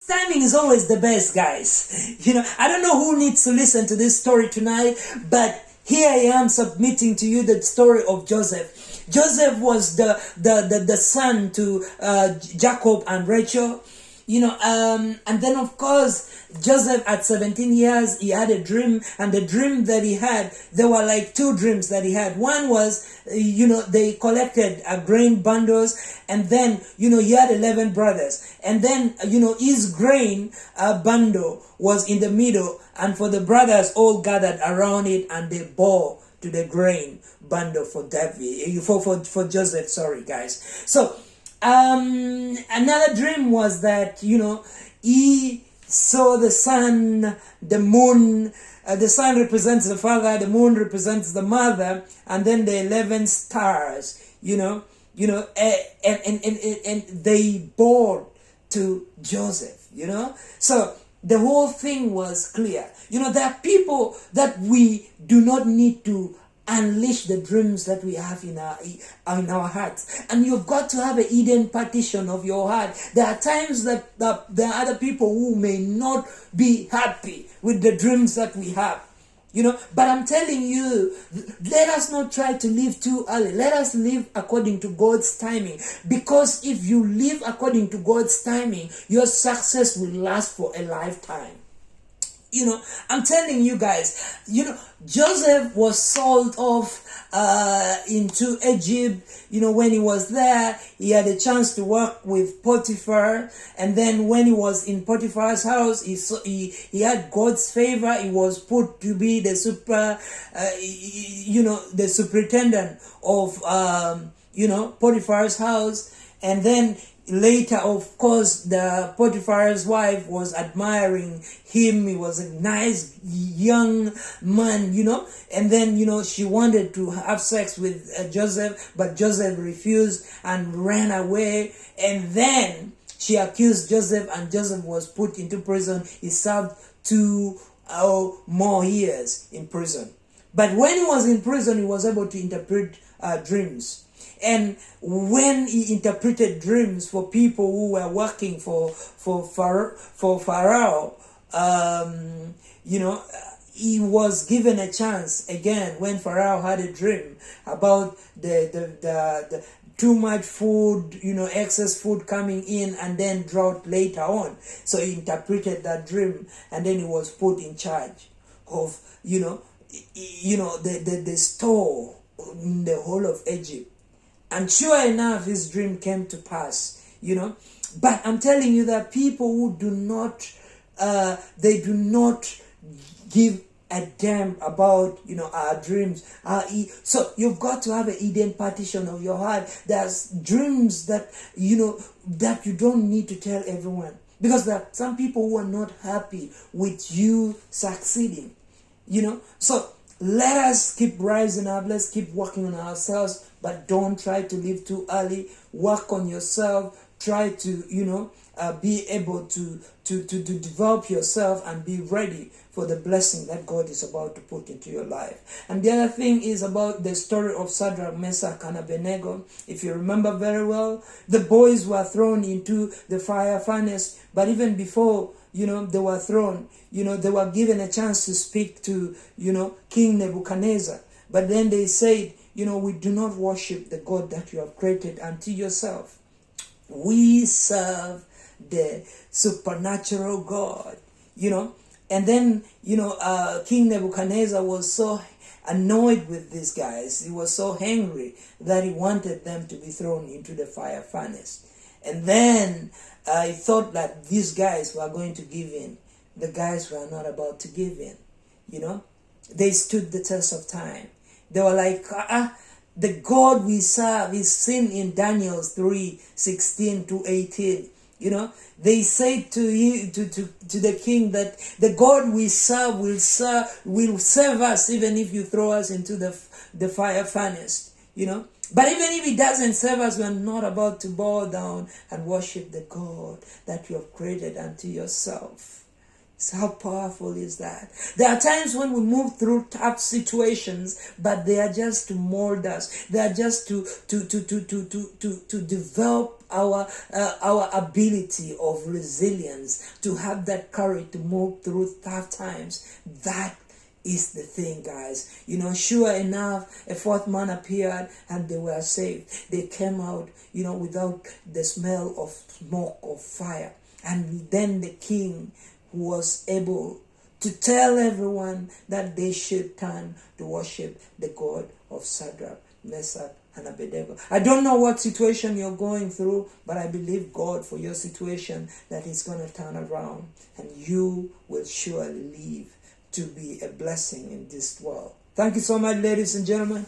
Timing is always the best, guys. I don't know who needs to listen to this story tonight, but here I am submitting to you the story of Joseph. Joseph was the son to Jacob and Rachel. And then of course, Joseph at 17 years, he had a dream, and the dream that he had, there were like two dreams that he had. One was, they collected grain bundles, and then, he had 11 brothers, and then, his grain bundle was in the middle, and for the brothers all gathered around it, and they bore to the grain bundle for David, for Joseph, sorry guys. So, another dream was that, he saw the sun, the moon. The sun represents the father, the moon represents the mother, and then the 11 stars, and they bore to Joseph, So the whole thing was clear. There are people that we do not need to unleash the dreams that we have in our hearts, and you've got to have a hidden partition of your heart. There are times that there are other people who may not be happy with the dreams that we have, but I'm telling you, let us not try to live too early. Let us live according to God's timing, because if you live according to God's timing, your success will last for a lifetime. I'm telling you guys, Joseph was sold off into Egypt. When he was there, he had a chance to work with Potifhar, and then when he was in Potiphar's house, he had God's favor. He was put to be the the superintendent of Potiphar's house, and then later, of course, the Potiphar's wife was admiring him. He was a nice young man, and then, she wanted to have sex with Joseph, but Joseph refused and ran away. And then she accused Joseph, and Joseph was put into prison. He served 2 more years in prison. But when he was in prison, he was able to interpret dreams. And when he interpreted dreams for people who were working for Pharaoh, he was given a chance again when Pharaoh had a dream about the too much food, excess food coming in, and then drought later on. So he interpreted that dream, and then he was put in charge of, the store in the whole of Egypt. And sure enough, his dream came to pass, But I'm telling you that people who do not, they do not give a damn about, our dreams. So you've got to have a hidden partition of your heart. There's dreams that, that you don't need to tell everyone. Because there are some people who are not happy with you succeeding, So let us keep rising up. Let's keep working on ourselves. But don't try to live too early. Work on yourself. Try to, be able to develop yourself and be ready for the blessing that God is about to put into your life. And the other thing is about the story of Shadrach, Meshach, and Abednego. If you remember very well, the boys were thrown into the fire furnace. But even before, they were thrown, they were given a chance to speak to, King Nebuchadnezzar. But then they said, we do not worship the God that you have created unto yourself. We serve the supernatural God, And then, King Nebuchadnezzar was so annoyed with these guys. He was so angry that he wanted them to be thrown into the fire furnace. And then he thought that these guys were going to give in. The guys were not about to give in, They stood the test of time. They were like, the God we serve is seen in Daniel 3:16-18. They said to the king that the God we serve will serve us even if you throw us into the fire furnace. But even if he doesn't serve us, we are not about to bow down and worship the God that you have created unto yourself. So how powerful is that? There are times when we move through tough situations, but they are just to mold us. They are just to develop our ability of resilience, to have that courage to move through tough times. That is the thing, guys. Sure enough, a fourth man appeared and they were saved. They came out, without the smell of smoke or fire. And then the king was able to tell everyone that they should turn to worship the God of Shadrach, Meshach, and Abednego. I don't know what situation you're going through, but I believe God for your situation, that He's going to turn around and you will surely live to be a blessing in this world. Thank you so much, ladies and gentlemen.